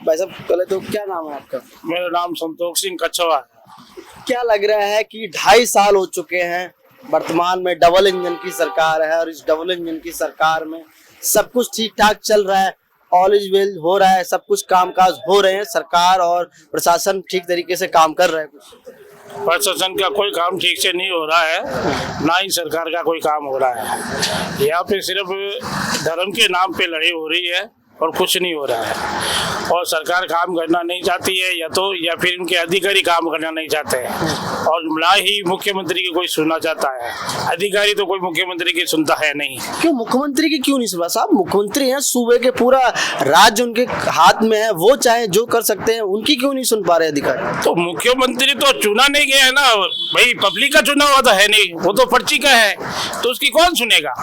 भाई साहब पहले तो क्या नाम है आपका? मेरा नाम संतोष सिंह कछवा है। क्या लग रहा है कि 2.5 साल हो चुके हैं, वर्तमान में डबल इंजन की सरकार है और इस डबल इंजन की सरकार में सब कुछ ठीक ठाक चल रहा है, ऑल इज वेल हो रहा है, सब कुछ कामकाज हो रहे हैं, सरकार और प्रशासन ठीक तरीके से काम कर रहे हैं? कुछ प्रशासन का कोई काम ठीक से नहीं हो रहा है, ना ही सरकार का कोई काम हो रहा है। यहाँ पे सिर्फ धर्म के नाम पे लड़ाई हो रही है और कुछ नहीं हो रहा है। और सरकार काम करना नहीं चाहती है या फिर उनके अधिकारी काम करना नहीं चाहते हैं, और ना ही मुख्यमंत्री की कोई सुनना चाहता है। अधिकारी तो कोई मुख्यमंत्री की सुनता है नहीं। क्यों मुख्यमंत्री की क्यों नहीं सुना? साहब मुख्यमंत्री हैं, सूबे के पूरा राज्य उनके हाथ में है, वो चाहे जो कर सकते हैं, उनकी क्यों नहीं सुन पा रहे अधिकारी? तो मुख्यमंत्री तो चुना नहीं गया है ना भाई, पब्लिक का चुना हुआ तो है नहीं, वो तो पर्ची का है, तो उसकी कौन सुनेगा?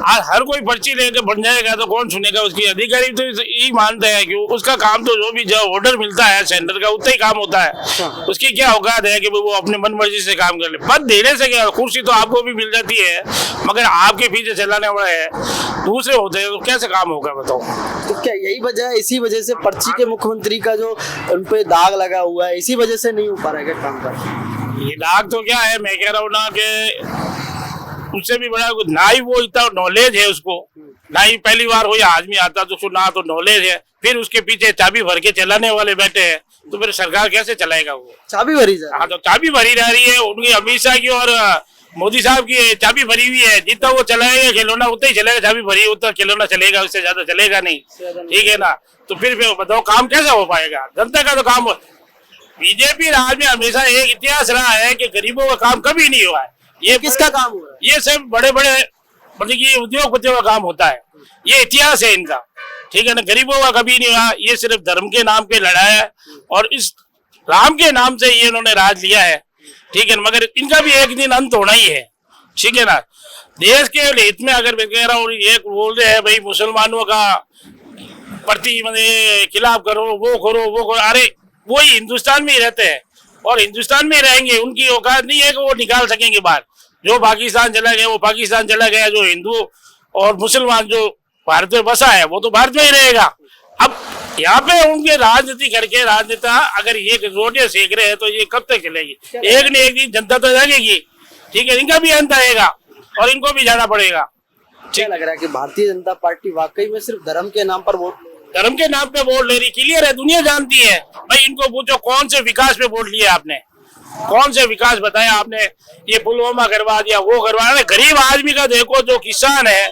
आज हर कोई पर्ची लेकर बन जाएगा तो कौन सुनेगा उसकी? अधिकारी तो यही मानते हैं कि उसका काम तो जो भी जो ऑर्डर मिलता है सेंटर का उतना ही काम होता है। उसकी क्या औकात है कि वो अपने मन मर्जी से काम कर ले? पद देने से क्या, कुर्सी तो आपको भी मिल जाती है, मगर आपके पीछे चलाने वाले है दूसरे होते हैं, तो कैसे काम होगा बताओ? तो क्या यही वजह है, इसी वजह से पर्ची के मुख्यमंत्री का जो उन पे दाग लगा हुआ है, इसी वजह से नहीं हो पा रहा है काम कर? ये दाग तो क्या है, मैं कह रहा हूँ ना कि उससे भी बड़ा ना ही वो इतना नॉलेज है उसको, ना ही पहली बार कोई आदमी आता तो उसको ना तो नॉलेज है, फिर उसके पीछे चाबी भर के चलाने वाले बैठे हैं, तो फिर सरकार कैसे चलाएगा? वो चाबी भरी जा रही है। हाँ, तो चाबी भरी जा रही है उनकी, अमित शाह की और मोदी साहब की चाबी भरी हुई है। जितना वो चलाएगा खिलौना उतना ही चलेगा, चाबी भरी उतना खिलौना चलेगा, उससे ज्यादा चलेगा नहीं। ठीक है ना? तो फिर बताओ काम कैसे हो पाएगा? जनता का तो काम। बीजेपी राज में हमेशा एक इतिहास रहा है कि गरीबों का काम कभी नहीं हुआ है। ये किसका काम हुआ है? ये सब बड़े बड़े मतलब कि उद्योगपतियों का काम होता है, ये इतिहास है इनका। ठीक है ना? गरीबों का कभी नहीं हुआ, ये सिर्फ धर्म के नाम पे लड़ा है और इस राम के नाम से ये इन्होंने राज लिया है। ठीक है ना? मगर इनका भी एक दिन अंत होना ही है। ठीक है ना? देश के हित में अगर मैं कह रहा हूँ, ये बोल रहे हैं भाई मुसलमानों का प्रति खिलाफ करो, वो करो, अरे वो ही हिंदुस्तान में ही रहते हैं और हिंदुस्तान में रहेंगे, उनकी औकात नहीं है कि वो निकाल सकेंगे बाहर। जो पाकिस्तान चला गया वो पाकिस्तान चला गया, जो हिंदू और मुसलमान जो भारत में बसा है वो तो भारत में ही रहेगा। अब यहाँ पे उनके राजनीति करके राजनेता अगर ये रोटियां सेक रहे हैं तो ये कब तक चलेगी? एक न एक दिन जनता तो जागेगी। ठीक है? इनका भी अंत आएगा और इनको भी जाना पड़ेगा। क्या लग रहा है कि भारतीय जनता पार्टी वाकई में सिर्फ धर्म के नाम पर धर्म के नाम पे वोट ले रही? क्लियर है, दुनिया जानती है भाई। इनको पूछो कौन से विकास पे वोट लिया आपने, कौन से विकास बताया आपने? ये पुलवामा करवा दिया, वो करवा दिया। गरीब आदमी का देखो, जो किसान है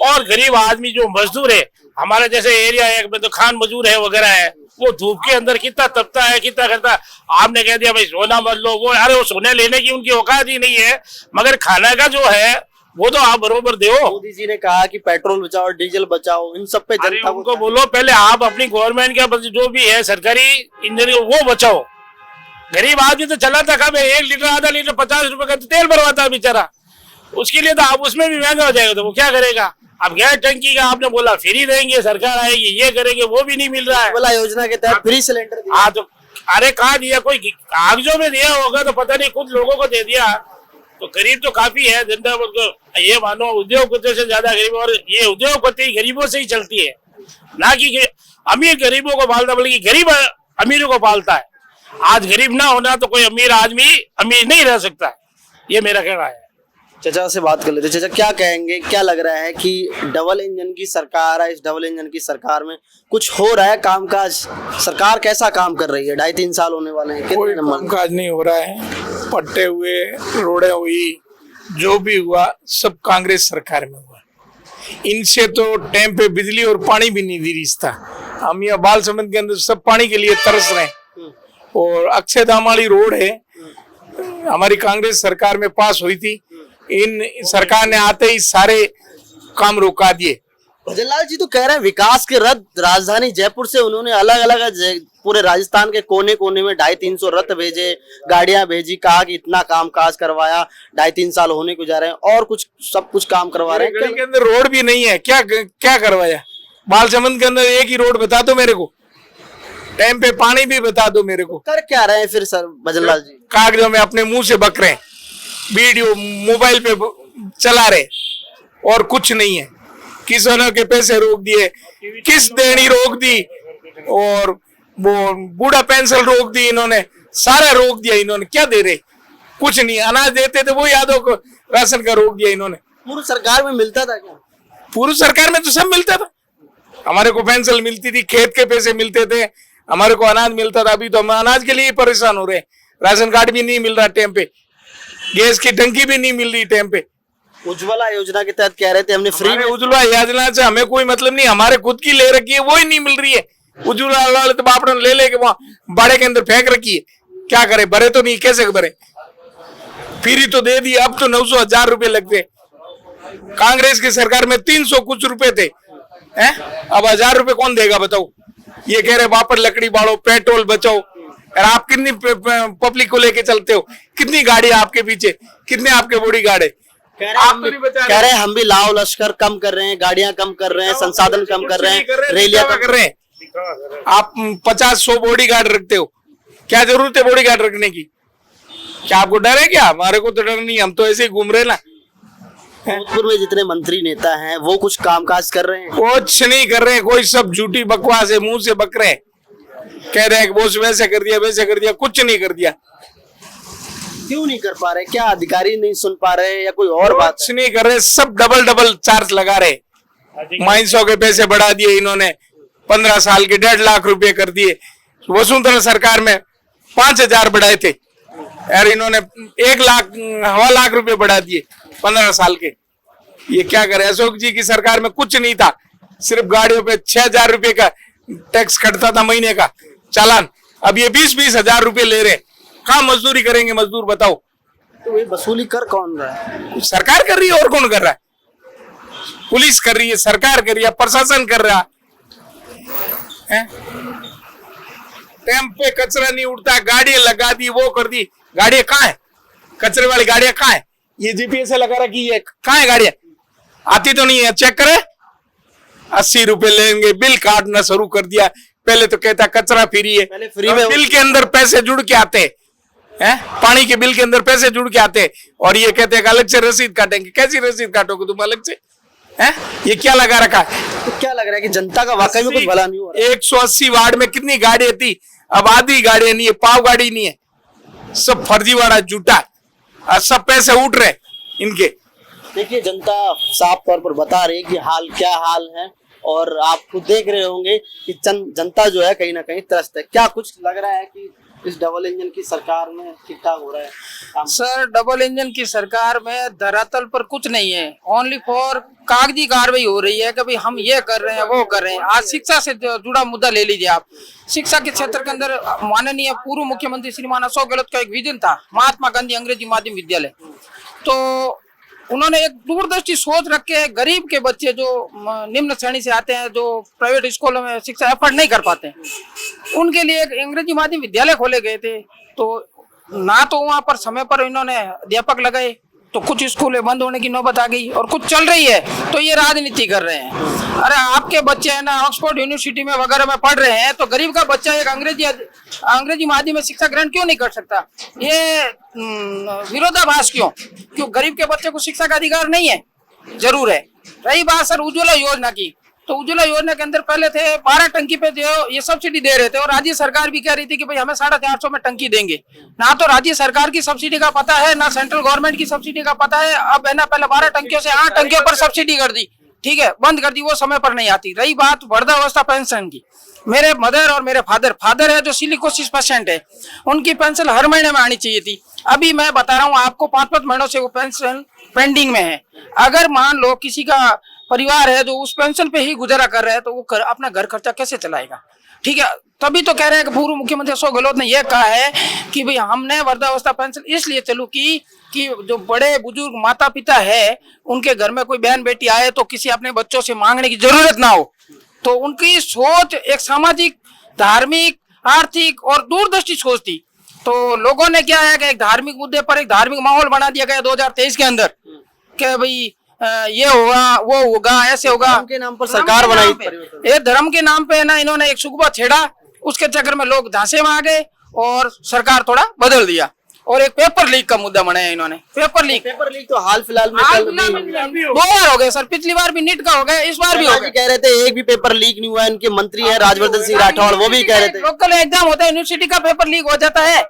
और गरीब आदमी जो मजदूर है, हमारे जैसे एरिया है में तो खान मजदूर है वगैरह है, वो धूप के अंदर कितना तपता है, कितना करता है। आपने कह दिया भाई सोना मत लो, वो अरे वो सोने लेने की उनकी औकात ही नहीं है, मगर खाना का जो है वो तो आप बरोबर दो। मोदी जी ने कहा कि पेट्रोल बचाओ, डीजल बचाओ, इन सब पे जनता को बोलो पहले आप अपनी गवर्नमेंट का जो भी है सरकारी इंजीनियर वो बचाओ। गरीब आदमी तो चलाता कब है? 1 लीटर आधा लीटर 50 रुपए का तो तेल भरवाता है बेचारा, उसके लिए तो आप उसमें भी महंगा हो जाएगा, तो वो क्या करेगा? अब गैस टंकी का आपने बोला फ्री देंगे, सरकार आएगी, ये करेंगे, वो भी नहीं मिल रहा है। बोला योजना के तहत फ्री सिलेंडर दिया। हाँ, तो अरे कहाँ दिया? कोई कागजों में दिया होगा तो पता नहीं, कुछ लोगों को दे दिया। तो गरीब तो काफी है जनता, ये मानो उद्योगपतियों से ज्यादा गरीब, और ये उद्योगपति गरीबों से ही चलती है, ना कि अमीर गरीबों को पालता, बल्कि गरीब अमीरों को पालता है। आज गरीब ना होना तो कोई अमीर आदमी अमीर नहीं रह सकता है, ये मेरा कहना है। चाचा से बात कर लेते। चाचा क्या कहेंगे, क्या लग रहा है कि डबल इंजन की सरकार है, इस डबल इंजन की सरकार में कुछ हो रहा है कामकाज? सरकार कैसा काम कर रही है? 2.5-3 साल होने वाले हैं, कोई कामकाज नहीं हो रहा है। पट्टे हुए, रोडें हुई, जो भी हुआ सब कांग्रेस सरकार में हुआ। इनसे तो टाइम पे बिजली और पानी भी नहीं दी रिश्ता। हम यहाँ बालसमंद के अंदर सब पानी के लिए तरस रहे हैं। और अक्षयधाम वाली रोड है, हमारी कांग्रेस सरकार में पास हुई थी, इन सरकार ने आते ही सारे काम रोका दिए। भजनलाल जी तो कह रहे हैं विकास के रथ राजधानी जयपुर से उन्होंने अलग अलग पूरे राजस्थान के कोने कोने में 250-300 रथ भेजे, गाड़ियां भेजी, कहा कि इतना काम काज करवाया, 2.5-3 साल होने को जा रहे हैं और कुछ सब कुछ काम करवा रहे हैं। गली के अंदर रोड भी नहीं है, क्या करवाया? बालसमंद के अंदर एक ही रोड बता दो मेरे को, टाइम पे पानी भी बता दो मेरे को। कर क्या रहे हैं फिर सर भजनलाल जी? कागजों में अपने मुंह से बक रहे हैं, वीडियो मोबाइल पे चला रहे और कुछ नहीं है। किसानों के पैसे रोक दिए, किस देनी रोक दी, और वो बूढ़ा पेंशन रोक दी इन्होंने, सारा रोक दिया इन्होंने। क्या दे रहे? कुछ नहीं। अनाज देते थे वो यादव को, राशन का रोक दिया इन्होंने। पूर्व सरकार में मिलता था क्या? पूर्व सरकार में तो सब मिलता था। हमारे को पेंशन मिलती थी, खेत के पैसे मिलते थे, हमारे को अनाज मिलता था। अभी तो हम अनाज के लिए ही परेशान हो रहे हैं। राशन कार्ड भी नहीं मिल रहा टाइम पे, गैस की टंकी भी नहीं मिल रही टाइम पे। उज्ज्वला योजना के तहत कह रहे थे हमने फ्री में। उज्ज्वला योजना से हमें कोई मतलब नहीं, हमारे खुद की ले रखी है, वो ही नहीं मिल रही है। उज्ज्वला वाले तो बाप ने ले लेके वहां बाड़े के अंदर फेंक रखी है। क्या करे, भरे तो नहीं, कैसे भरे? फ्री तो दे दी, अब तो 900 1000 रुपए लगते। कांग्रेस की सरकार में 300 कुछ रुपए थे, हैं? अब 1000 रुपए कौन देगा बताओ? ये कह रहे वापस लकड़ी बाढ़ो, पेट्रोल बचाओ। और आप कितनी पब्लिक को लेके चलते हो? कितनी गाड़ी आपके पीछे, कितने आपके बॉडी गार्ड है? कह रहे हम भी लाओ लश्कर कम कर रहे हैं, गाड़ियां कम कर रहे हैं, संसाधन कम कर रहे हैं, रैलियां कर रहे हैं। आप 50-100 बॉडी गार्ड रखते हो, क्या जरूरत है बॉडी गार्ड रखने की? क्या आपको डर है क्या? हमारे को तो डर नहीं, हम तो ऐसे ही घूम रहे ना। भोजपुर में जितने मंत्री नेता हैं वो कुछ कामकाज कर रहे हैं? कुछ नहीं कर रहे, कोई सब झूठी बकवास है, मुंह से बक रहे हैं, कह रहे हैं कि वो वैसे कर दिया वैसे कर दिया, कुछ नहीं कर दिया। क्यों नहीं कर पा रहे? क्या अधिकारी नहीं सुन पा रहे या कोई और बात? कुछ नहीं कर रहे, सब डबल चार्ज लगा रहे। माइंसों के पैसे बढ़ा दिए इन्होंने, 15 साल के 1.5 लाख रुपए कर दिए। वसुंधरा सरकार में 5000 बढ़ाए थे यार, इन्होंने 1 लाख 1.25 लाख रुपए बढ़ा दिए 15 साल के। ये क्या करे? अशोक जी की सरकार में कुछ नहीं था, सिर्फ गाड़ियों पे 6000 रुपए का टैक्स कटता था महीने का चालान। अब ये 20-20 हजार रुपए ले रहे। कहाँ मजदूरी करेंगे मजदूर बताओ? तो ये वसूली कर कौन रहा है? सरकार कर रही है, और कौन कर रहा है? पुलिस कर रही है, सरकार कर रही है, प्रशासन कर रहा है। टाइम पे कचरा नहीं उठता, गाड़ियां लगा दी, वो कर दी। गाड़ियां कहाँ है? कचरे वाली गाड़ियां कहाँ है? ये जीपीएस लगा रखी है, कहाँ है गाड़ियां? आती तो नहीं है, चेक करे। 80 रुपए लेंगे, बिल काटना शुरू कर दिया। पहले तो कहता कचरा फ्री है, पहले फ्री में बिल के अंदर पैसे जुड़ के आते हैं, पानी के बिल के अंदर पैसे जुड़ के आते हैं, और ये कहते हैं अलग से रसीद काटेंगे। कैसी रसीद काटोगे तुम अलग से? ये क्या लगा रखा है? तो क्या लग रहा है कि जनता का वाकई में कुछ भला नहीं हो रहा? 180 वार्ड में कितनी गाड़ियां थी, अब आधी गाड़ियां नहीं है, पाव गाड़ी नहीं है, सब फर्जीवाड़ा झूठा, सब पैसे उठ रहे इनके। देखिए जनता साफ तौर पर बता रही है कि हाल क्या हाल है, और आप खुद देख रहे होंगे कि जनता जो है कहीं ना कहीं त्रस्त है। क्या कुछ लग रहा है कि इस डबल इंजन की सरकार में ठीक ठाक हो रहा है काम? सर, डबल इंजन की सरकार में धरातल पर कुछ नहीं है, ओनली फॉर कागजी कार्रवाई हो रही है कि भाई हम ये कर रहे हैं वो कर रहे हैं। आज शिक्षा से जुड़ा मुद्दा ले लीजिए आप। शिक्षा के क्षेत्र के अंदर माननीय पूर्व मुख्यमंत्री श्रीमान अशोक गहलोत का एक विजन था, महात्मा गांधी अंग्रेजी माध्यम विद्यालय। तो उन्होंने एक दूरदृष्टि सोच रख के गरीब के बच्चे जो निम्न श्रेणी से आते हैं, जो प्राइवेट स्कूलों में शिक्षा एफर्ड नहीं कर पाते, उनके लिए एक अंग्रेजी माध्यम विद्यालय खोले गए थे। तो ना तो वहां पर समय पर इन्होंने अध्यापक लगाए, तो कुछ स्कूलें बंद होने की नौबत आ गई, और कुछ चल रही है तो ये राजनीति कर रहे हैं। अरे आपके बच्चे है ना ऑक्सफोर्ड यूनिवर्सिटी में वगैरह में पढ़ रहे हैं, तो गरीब का बच्चा एक अंग्रेजी माध्यम में शिक्षा ग्रहण क्यों नहीं कर सकता? ये विरोधाभास क्यों? गरीब के बच्चे को शिक्षा का अधिकार नहीं है? जरूर है। रही बात सर उज्ज्वला योजना की, तो उज्ज्वला योजना के अंदर पहले थे 12 टंकी पे जो ये सब्सिडी दे रहे थे, और राज्य सरकार भी कह रही थी कि भाई हमें 450 में टंकी देंगे। ना तो राज्य सरकार की सब्सिडी का पता है, ना सेंट्रल गवर्नमेंट की सब्सिडी का पता है। अब है ना, पहले 12 टंकियों से 8 टंकियों पर सब्सिडी कर दी, ठीक है, बंद कर दी, वो समय पर नहीं आती। रही बात वृद्धावस्था पेंशन की, मेरे मदर और मेरे फादर है जो सिलिकोसिस पेशेंट है, उनकी पेंशन हर महीने में आनी चाहिए थी। अभी मैं बता रहा हूँ आपको, 5-5 महीनों से वो पेंशन पेंडिंग में है। अगर मान लो किसी का परिवार है जो उस पेंशन पे ही गुजारा कर रहा है, तो वो अपना घर खर्चा कैसे चलाएगा? ठीक है, तभी तो कह रहे हैं कि पूर्व मुख्यमंत्री अशोक गहलोत ने यह कहा है कि भाई हमने वृद्धावस्था पेंशन इसलिए चालू की कि जो बड़े बुजुर्ग माता पिता है, उनके घर में कोई बहन बेटी आए तो किसी अपने बच्चों से मांगने की जरूरत ना हो। तो उनकी सोच एक सामाजिक, धार्मिक, आर्थिक और दूरदृष्टि सोच थी। तो लोगों ने क्या है कि एक धार्मिक मुद्दे पर एक धार्मिक माहौल बना दिया गया 2023 के अंदर, कि भाई ये होगा वो होगा ऐसे होगा। धर्म के नाम पर सरकार बनाई, ये धर्म के नाम पे ना इन्होंने एक सुगबा छेड़ा, उसके चक्कर में लोग झांसे में आ गए और सरकार थोड़ा बदल दिया। और एक पेपर लीक का मुद्दा बनाया इन्होंने। पेपर लीक तो हाल फिलहाल में हाल कल फिलहाल भी में 2 बार हो गए सर, पिछली बार भी नीट का हो गया, इस बार भी हो जी गया। कह रहे थे एक भी पेपर लीक नहीं हुआ। इनके मंत्री हैं राजवर्धन सिंह राठौड़, वो भी कह रहे थे लोकल एग्जाम होता है, यूनिवर्सिटी का पेपर लीक हो जाता है।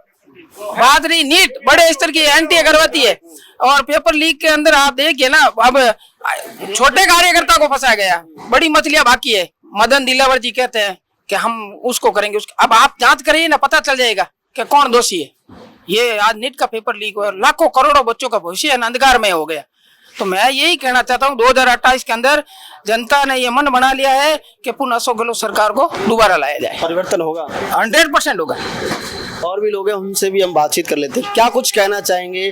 बात रही नीट, बड़े स्तर की एंटी अगरबत्ती है। और पेपर लीक के अंदर आप देखिए ना, अब छोटे कार्यकर्ता को फंसा गया, बड़ी मछलियां बाकी है। मदन दिलावर जी कहते हैं कि हम उसको करेंगे, अब आप जांच करिए ना, पता चल जाएगा कि कौन दोषी है। ये आज नीट का पेपर लीक हुआ, लाखों करोड़ों बच्चों का भविष्य अंधकार में हो गया। तो मैं यही कहना चाहता हूँ 2028 के अंदर जनता ने ये मन बना लिया है कि पुनः अशोक गहलोत सरकार को दोबारा लाया जाए। परिवर्तन होगा, 100% होगा। और भी लोग हैं, उनसे भी हम बातचीत कर लेते हैं। क्या कुछ कहना चाहेंगे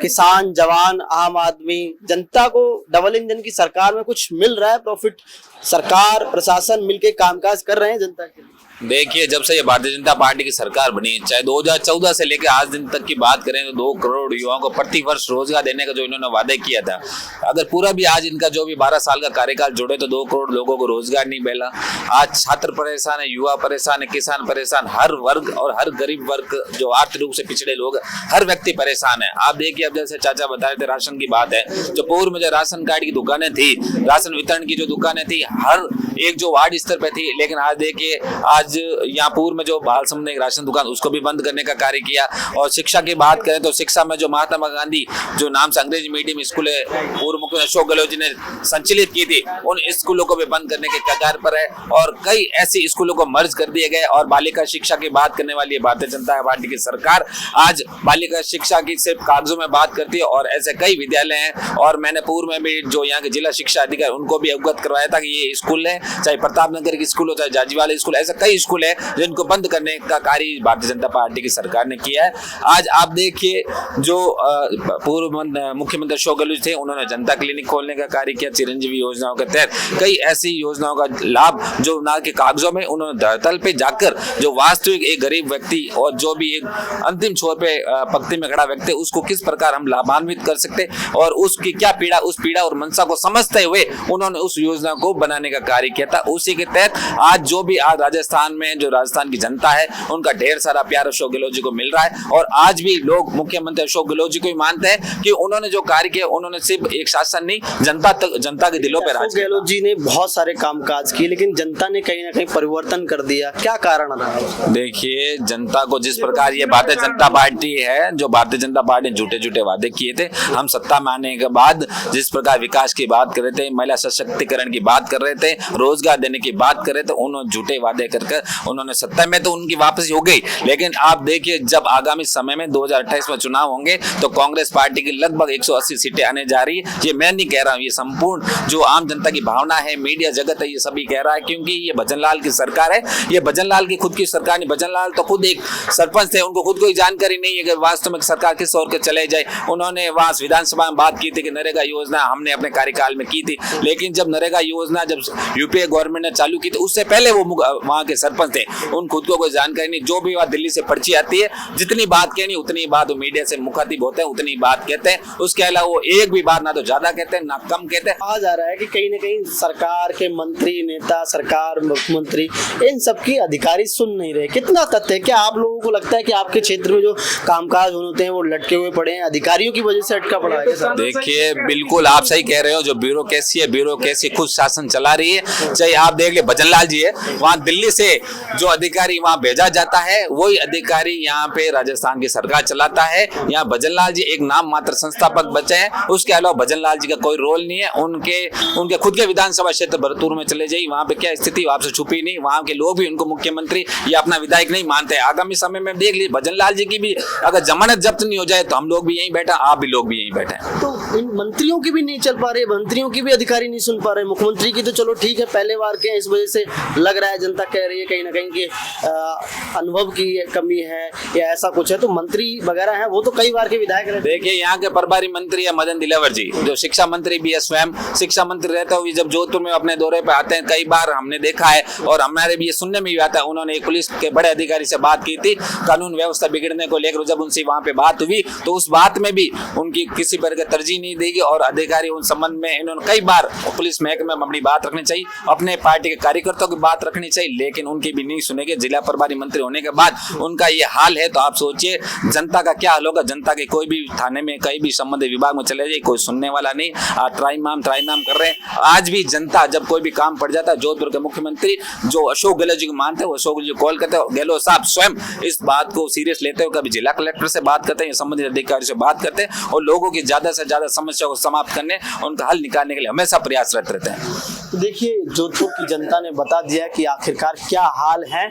किसान, जवान, आम आदमी, जनता को डबल इंजन की सरकार में कुछ मिल रहा है प्रॉफिट? सरकार प्रशासन मिलके कामकाज कर रहे हैं जनता के लिए? देखिए, जब से ये भारतीय जनता पार्टी की सरकार बनी, चाहे 2014 से लेकर आज दिन तक की बात करें तो 2 करोड़ युवाओं को प्रति वर्ष रोजगार देने का जो इन्होंने वादे किया था, अगर पूरा भी आज इनका जो भी 12 साल का कार्यकाल जोड़े तो 2 करोड़ लोगों को रोजगार नहीं मिला। आज छात्र परेशान है, युवा परेशान है, किसान परेशान, हर वर्ग और हर गरीब वर्ग, जो आर्थिक रूप से पिछड़े लोग, हर व्यक्ति परेशान है। आप देखिए, अब जैसे चाचा बता रहे थे राशन की बात है, जो पूर्व में जो राशन कार्ड की दुकानें थी, राशन वितरण की जो दुकानें थी, हर एक जो वार्ड स्तर पे थी, लेकिन आज देखिए, आज यहाँ पूर्व में जो बालसम ने एक राशन दुकान, उसको भी बंद करने का कार्य किया। और शिक्षा की बात करें तो शिक्षा में जो महात्मा गांधी जो नाम से अंग्रेजी मीडियम स्कूल है, पूर्व मुख्यमंत्री अशोक गहलोत जी ने संचालित की थी, उन स्कूलों को भी बंद करने के कगार पर है। और कई ऐसी स्कूलों को मर्ज कर दिए गए। और बालिका शिक्षा की बात करने वाली भारतीय जनता पार्टी की सरकार आज बालिका शिक्षा की सिर्फ कागजों में बात करती है। और ऐसे कई विद्यालय हैं, और मैंने पूर्व में भी जो यहाँ के जिला शिक्षा अधिकारी उनको भी अवगत करवाया था कि ये स्कूल है, चाहे प्रताप नगर की स्कूल हो, चाहे जाजीवाला स्कूल, ऐसे कई स्कूल है जिनको बंद करने का कार्य भारतीय जनता पार्टी की सरकार ने किया है। आज आप देखिए, जो पूर्व मुख्यमंत्री अशोक गहलोत थे, उन्होंने जनता क्लिनिक खोलने का कार्य किया। चिरंजीवी योजनाओं के तहत कई ऐसी योजनाओं का लाभ जो ना के कागजों में, उन्होंने धरातल पे जाकर जो वास्तविक एक गरीब व्यक्ति और जो भी एक अंतिम छोर पे पंक्ति में खड़ा व्यक्ति, उसको किस प्रकार हम लाभान्वित कर सकते और उसकी क्या पीड़ा, उस पीड़ा और मनसा को समझते हुए उन्होंने उस योजना को बनाने का कार्य किया था। उसी के तहत आज जो भी आज राजस्थान में जो राजस्थान की जनता है, उनका ढेर सारा प्यार अशोक गहलोत जी को मिल रहा है। और आज भी लोग मुख्यमंत्री अशोक गहलोत जी को ही मानते हैं कि उन्होंने जो कार्य किया, उन्होंने सिर्फ एक शासन नहीं, जनता के दिलों पे राज किया। गहलोत जी ने बहुत सारे कामकाज किए, लेकिन जनता ने कहीं ना कहीं परिवर्तन कर दिया। क्या कारण रहा? देखिए, जनता को जिस प्रकार ये भारतीय जनता पार्टी है, जो भारतीय जनता पार्टी ने झूठे झूठे वादे किए थे, हम सत्ता में आने के बाद जिस प्रकार विकास की बात कर रहे थे, महिला सशक्तिकरण की बात कर रहे थे, रोजगार देने की बात कर रहे थे, उन्होंने झूठे वादे करके उन्होंने सत्ता में तो उनकी वापसी हो गई। लेकिन आप देखिए, जब आगामी समय में 2028 में चुनाव होंगे तो कांग्रेस पार्टी की लगभग 180 सीटें आने जा रही है। ये मैं नहीं कह रहा हूँ, ये संपूर्ण जो आम जनता की भावना है, मीडिया जगत है, ये सभी कह रहा है, क्योंकि ये भजनलाल की सरकार है। ये भजनलाल की खुद की सरकार नहीं, भजनलाल तो खुद एक सरपंच थे, उनको खुद कोई जानकारी नहीं है कि वास्तव में सरकार किस ओर के चले जाए। उन्होंने वहां विधानसभा में बात की थी कि नरेगा योजना हमने अपने कार्यकाल में की थी, लेकिन जब नरेगा योजना जब यूपीए गवर्नमेंट ने चालू की थी, उससे पहले वो वहां के सरपंच थे, उन खुद को कोई जानकारी नहीं। जो भी वहां दिल्ली से पर्ची आती है, जितनी बात कहनी उतनी बात, वो मीडिया से मुखातिब होते हैं उतनी बात कहते हैं, उसके अलावा वो एक भी बात ना तो ज्यादा कहते हैं ना कम कहते हैं। कहा जा रहा है कि कहीं ना कहीं सरकार के मंत्री, नेता, सरकार, मुख्यमंत्री, इन सबकी अधिकारी सुन नहीं रहे। कितना तथ्य है? क्या आप लोगों को लगता है कि आपके क्षेत्र में जो कामकाज होते हैं वो लटके हुए पड़े हैं, अधिकारियों की वजह से अटका पड़ा है? देखिए, बिल्कुल आप सही कह रहे हो। जो ब्यूरोक्रेसी है, ब्यूरोक्रेसी खुद शासन चला रही है। चाहे आप देख ले, भजनलाल जी है, वहाँ दिल्ली से जो अधिकारी वहाँ भेजा जाता है, वही अधिकारी यहाँ पे राजस्थान की सरकार चलाता है। यहाँ भजनलाल जी एक नाम मात्र संस्थापक बचे हैं, उसके अलावा भजनलाल जी का कोई रोल नहीं है। उनके खुद के विधानसभा क्षेत्र भरतपुर में चले जाइए, वहाँ पे क्या स्थिति आपसे छुपी नहीं। वहाँ के लोग भी उनको मुख्यमंत्री या अपना विधायक नहीं मानते। आगामी समय में देख लीजिए, भजनलाल जी की भी अगर जमानत जब्त नहीं हो जाए तो हम लोग भी यहीं बैठे, आप भी लोग भी यहीं बैठे। तो इन मंत्रियों की भी नहीं चल पा रहे, मंत्रियों की भी अधिकारी नहीं सुन पा रहे। मुख्यमंत्री की तो चलो ठीक है, पहले बार के, इस वजह से लग रहा है, जनता कह रही है कहीं ना कहीं कि अनुभव की कमी है या ऐसा कुछ है। तो मंत्री वगैरह है, वो तो कई बार के विधायक रहे। देखिए, यहाँ के प्रभारी मंत्री है मदन दिलावर जी, जो शिक्षा मंत्री भी है, स्वयं शिक्षा मंत्री रहते हुए जब जोधपुर में अपने दौरे पे आते हैं, कई बार हमने देखा है और हमारे भी ये सुनने में भी आता है, उन्होंने एक पुलिस के बड़े अधिकारी से बात की थी कानून व्यवस्था बिगड़ने को लेकर। जब उनसे वहां पे बात हुई तो उस बात में भी उनकी किसी प्रकार की तरजीह नहीं देगी और अधिकारी उन संबंध में इन्होंने कई बार पुलिस महकमे में अपनी बात रखनी चाहिए, अपने पार्टी के कार्यकर्ताओं की बात रखनी चाहिए, लेकिन लेकिन उनकी भी नहीं सुनेंगे। जिला प्रभारी मंत्री होने के बाद उनका ये हाल है तो आप सोचिए जनता का क्या हाल होगा। जनता के कोई भी थाने में कहीं भी संबंधित विभाग में चले जाए कोई सुनने वाला नहीं। ट्राइमाम कर रहे हैं। आज भी जनता जब कोई भी काम पड़ जाता है, जोधपुर के मुख्यमंत्री जो अशोक गहलोत जी को मानते हैं वो अशोक जी को कॉल करते हैं। गहलोत साहब स्वयं इस बात को सीरियस लेते हुए कभी जिला कलेक्टर से बात करते हैं, संबंधित अधिकारी से बात करते हैं और लोगों की ज्यादा से ज्यादा समस्या को समाप्त करने, उनका हल निकालने के लिए हमेशा प्रयासरत रहते हैं। तो देखिए जोधपुर की जनता ने बता दिया कि आखिरकार क्या हाल है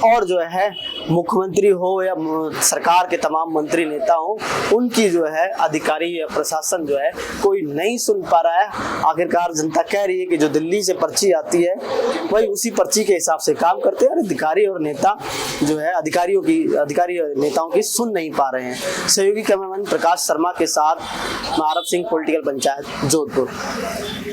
और जो है मुख्यमंत्री हो या सरकार के तमाम मंत्री नेता हो, उनकी जो है अधिकारी या प्रशासन जो है कोई नहीं सुन पा रहा है। आखिरकार जनता कह रही है कि जो दिल्ली से पर्ची आती है वही उसी पर्ची के हिसाब से काम करते हैं और अधिकारी और नेता जो है अधिकारी और नेताओं की सुन नहीं पा रहे हैं। सहयोगी कैमरामैन प्रकाश शर्मा के साथ आरब सिंह, पॉलिटिकल पंचायत, जोधपुर।